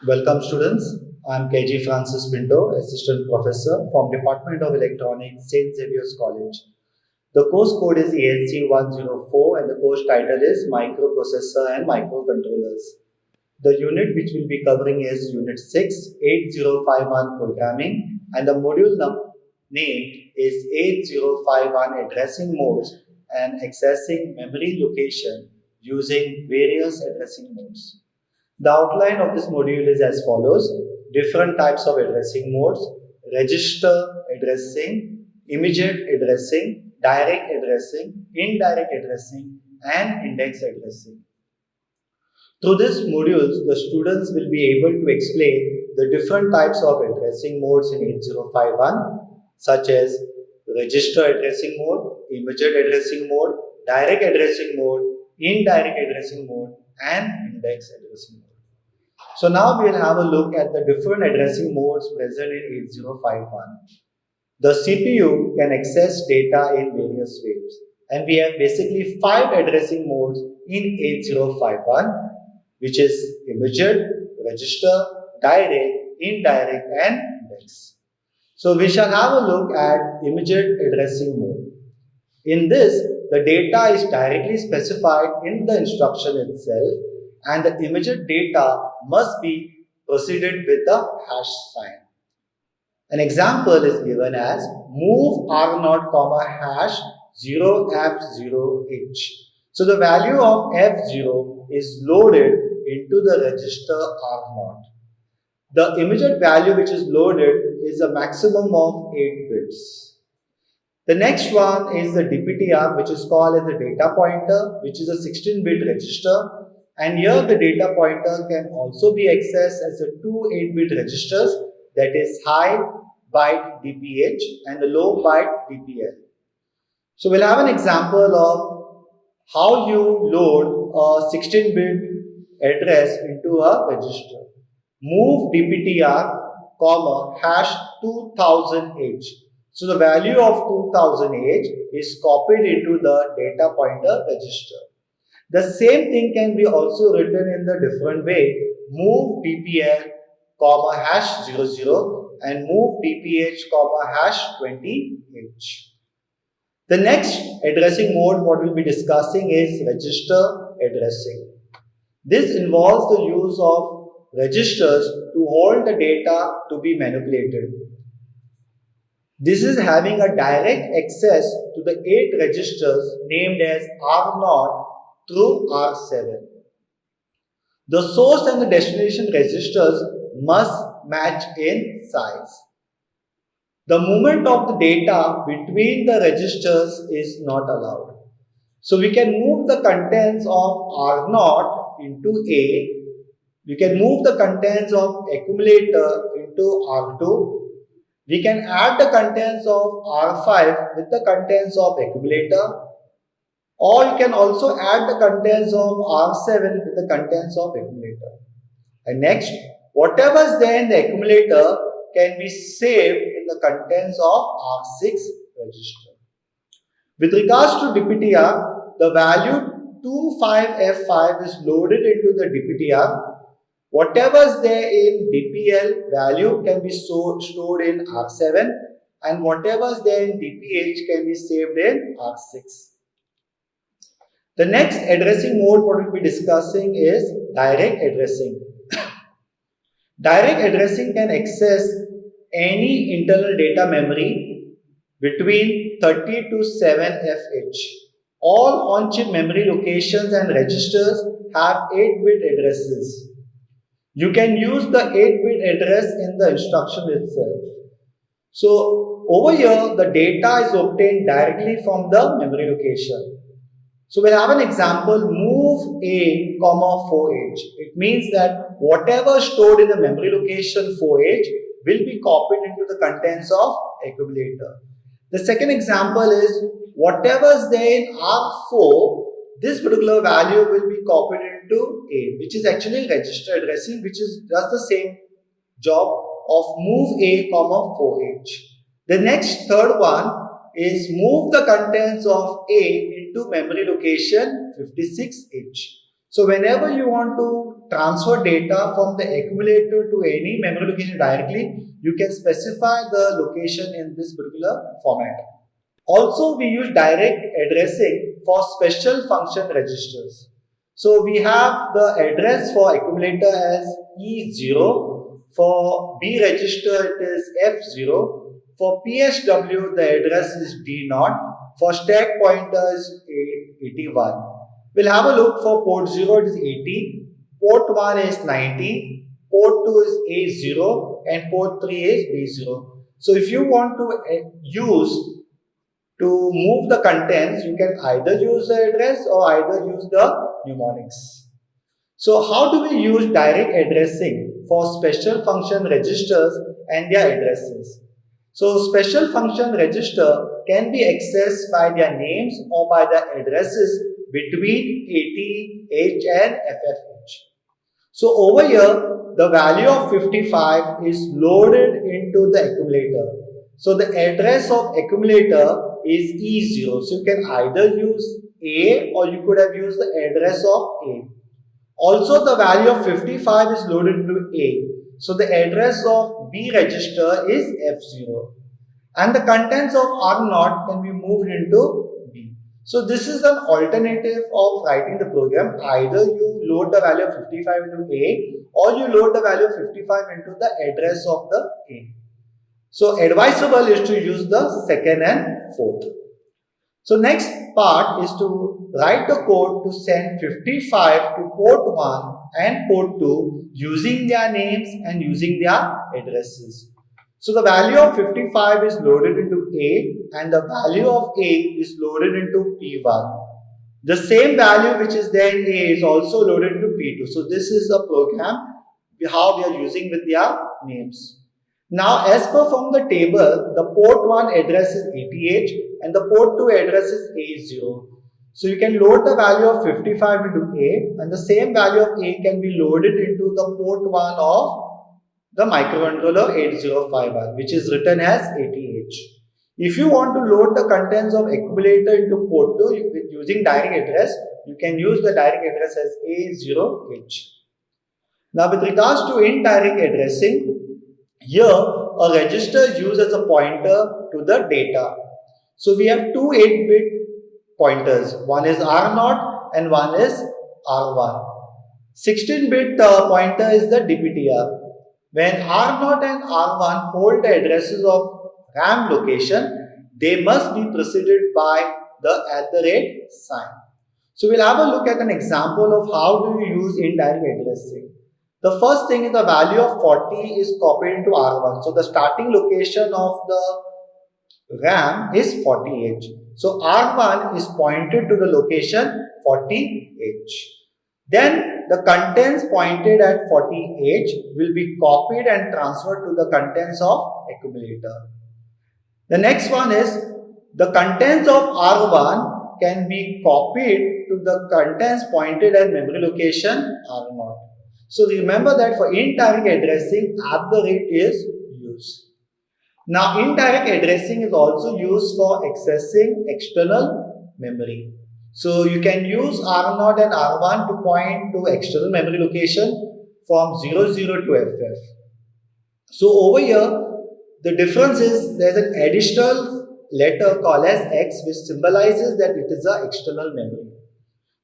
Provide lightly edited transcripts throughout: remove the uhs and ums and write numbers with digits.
Welcome students. I am KG Francis Pinto, Assistant Professor from Department of Electronics, St. Xavier's College. The course code is ELC 104 and the course title is Microprocessor and Microcontrollers. The unit which we'll be covering is Unit 6, 8051 Programming, and the module named is 8051 Addressing Modes and Accessing Memory Location using various addressing modes. The outline of this module is as follows: different types of addressing modes, register addressing, immediate addressing, direct addressing, indirect addressing, and index addressing. Through these modules, the students will be able to explain the different types of addressing modes in 8051, such as register addressing mode, immediate addressing mode, direct addressing mode, indirect addressing mode, and index addressing mode. So now we will have a look at the different addressing modes present in 8051. The CPU can access data in various ways, and we have basically 5 addressing modes in 8051, which is immediate, register, direct, indirect, and index. So we shall have a look at immediate addressing mode. In this, the data is directly specified in the instruction itself, and the immediate data must be preceded with a hash sign. An example is given as move R0, hash 0F0H. So the value of F0 is loaded into the register R0. The immediate value which is loaded is a maximum of 8 bits. The next one is the DPTR, which is called as the data pointer, which is a 16-bit register. And here the data pointer can also be accessed as the two 8-bit registers, that is high byte DPH and the low byte DPL. So we'll have an example of how you load a 16-bit address into a register. Move DPTR, hash 2000H. So the value of 2000H is copied into the data pointer register. The same thing can be also written in the different way. Move DPL, hash 00 and move DPH, hash 20H. The next addressing mode what we'll be discussing is register addressing. This involves the use of registers to hold the data to be manipulated. This is having a direct access to the 8 registers named as R0 through R7. The source and the destination registers must match in size. The movement of the data between the registers is not allowed. So we can move the contents of R0 into A. We can move the contents of accumulator into R2. We can add the contents of R5 with the contents of accumulator. Or you can also add the contents of R7 with the contents of accumulator. And next, whatever is there in the accumulator can be saved in the contents of R6 register. With regards to DPTR, the value 25F5 is loaded into the DPTR. Whatever is there in DPL value can be stored in R7, and whatever is there in DPH can be saved in R6. The next addressing mode what we'll be discussing is direct addressing. Direct addressing can access any internal data memory between 30 to 7FH. All on-chip memory locations and registers have 8-bit addresses. You can use the 8-bit address in the instruction itself. So over here the data is obtained directly from the memory location. So we'll have an example, move A, 4H. It means that whatever stored in the memory location 4H will be copied into the contents of accumulator. The second example is whatever is there in R4, this particular value will be copied into A, which is actually register addressing, which does the same job of move A, 4H. The next third one is move the contents of A into memory location 56H. So whenever you want to transfer data from the accumulator to any memory location directly, you can specify the location in this particular format. Also, we use direct addressing for special function registers. So we have the address for accumulator as E0, for B register it is F0, for PSW the address is D0, for stack pointer is 81. We'll have a look for port 0 it is 80, port 1 is 90, port 2 is A0 and port 3 is B0. So if you want to move the contents, you can either use the address or either use the mnemonics. So how do we use direct addressing for special function registers and their addresses? So special function register can be accessed by their names or by the addresses between ATH and FFH. So over here, the value of 55 is loaded into the accumulator. So the address of accumulator is E0. So you can either use A or you could have used the address of A. Also the value of 55 is loaded into A. So the address of B register is F0. And the contents of R0 can be moved into B. So this is an alternative of writing the program. Either you load the value of 55 into A or you load the value of 55 into the address of the A. So advisable is to use the second and fourth. So next part is to write the code to send 55 to port 1 and port 2 using their names and using their addresses. So the value of 55 is loaded into A and the value of A is loaded into P1. The same value which is there in A is also loaded into P2. So this is a program how we are using with their names. Now as per from the table, the port 1 address is ATH and the port 2 address is A0. So you can load the value of 55 into A and the same value of A can be loaded into the port 1 of the microcontroller 8051 which is written as ATH. If you want to load the contents of accumulator into port 2 with using direct address, you can use the direct address as A0H. Now with regards to indirect addressing, here a register is used as a pointer to the data. So we have two 8-bit pointers. One is R0 and one is R1. 16-bit pointer is the DPTR. When R0 and R1 hold the addresses of RAM location, they must be preceded by the @ sign. So we'll have a look at an example of how do you use indirect addressing. The first thing is the value of 40 is copied into R1. So the starting location of the RAM is 40H. So R1 is pointed to the location 40H. Then the contents pointed at 40H will be copied and transferred to the contents of accumulator. The next one is the contents of R1 can be copied to the contents pointed at memory location R0. So remember that for indirect addressing, @ is used. Now indirect addressing is also used for accessing external memory. So you can use R0 and R1 to point to external memory location from 00 to FF. So over here, the difference is there is an additional letter called as X which symbolizes that it is an external memory.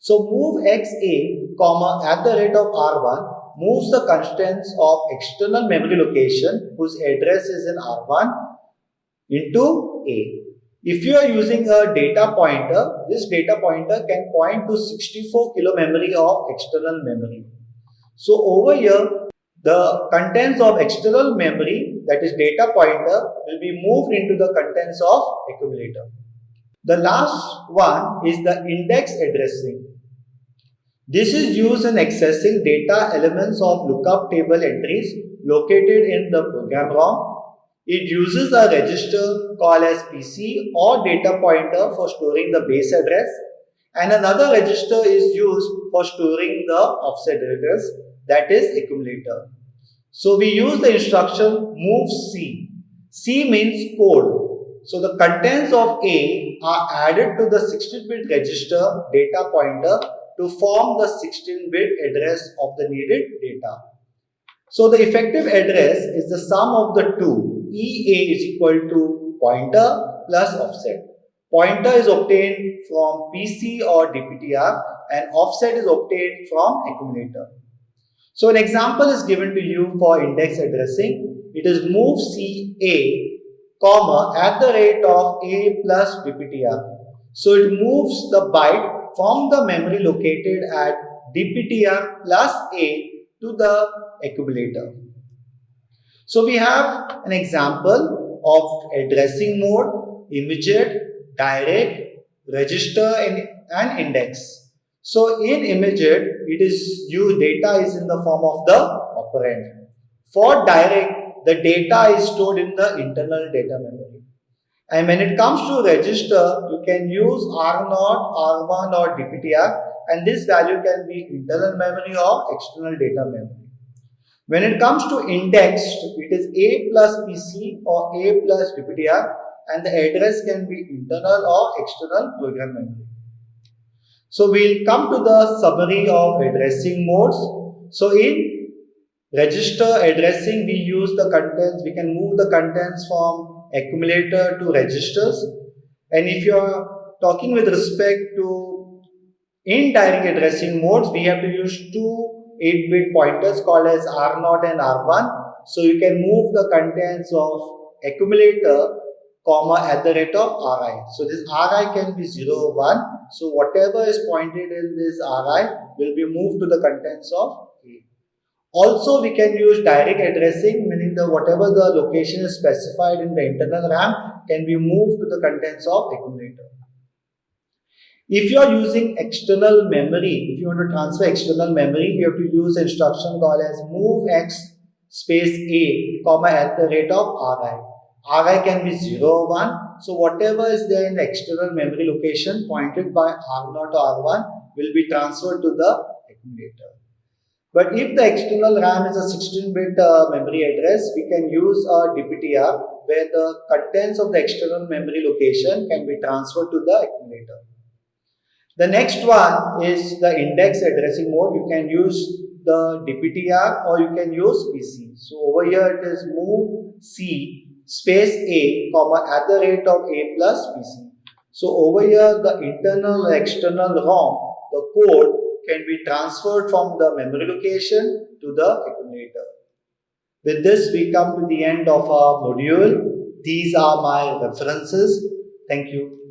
So move XA, @ of R1 moves the contents of external memory location whose address is in R1 into A. If you are using a data pointer, this data pointer can point to 64 kilo memory of external memory. So over here, the contents of external memory, that is data pointer, will be moved into the contents of accumulator. The last one is the index addressing. This is used in accessing data elements of lookup table entries located in the program ROM. It uses a register called as PC or data pointer for storing the base address, and another register is used for storing the offset address, that is accumulator. So we use the instruction move C. C means code. So the contents of A are added to the 16-bit register data pointer to form the 16-bit address of the needed data. So the effective address is the sum of the two. EA is equal to pointer plus offset. Pointer is obtained from PC or DPTR and offset is obtained from accumulator. So an example is given to you for index addressing. It is move CA, comma, at the rate of A plus DPTR. So it moves the byte from the memory located at DPTR plus A to the accumulator. So we have an example of addressing mode, immediate, direct, register and index. So in immediate, it is used, data is in the form of the operand. For direct, the data is stored in the internal data memory. And when it comes to register, you can use R0, R1 or DPTR, and this value can be internal memory or external data memory. When it comes to indexed, it is A plus PC or A plus DPTR, and the address can be internal or external program memory. So we'll come to the summary of addressing modes. So in register addressing, we use the contents, we can move the contents from accumulator to registers. And if you are talking with respect to indirect addressing modes, we have to use two 8-bit pointers called as R0 and R1. So you can move the contents of accumulator, comma, at the rate of Ri. So this Ri can be 0 or 1. So whatever is pointed in this Ri will be moved to the contents of A. Also, we can use direct addressing, meaning that whatever the location is specified in the internal RAM can be moved to the contents of accumulator. If you are using external memory, if you want to transfer external memory, you have to use instruction called as move x space A, comma, at the rate of Ri. Ri can be 0 or 1. So whatever is there in the external memory location pointed by R0 or R1 will be transferred to the accumulator. But if the external RAM is a 16-bit memory address, we can use a DPTR where the contents of the external memory location can be transferred to the accumulator. The next one is the index addressing mode. You can use the DPTR or you can use PC. So over here it is move C space A, comma, at the rate of A plus PC. So over here the internal external ROM, the code can be transferred from the memory location to the accumulator. With this we come to the end of our module. These are my references. Thank you.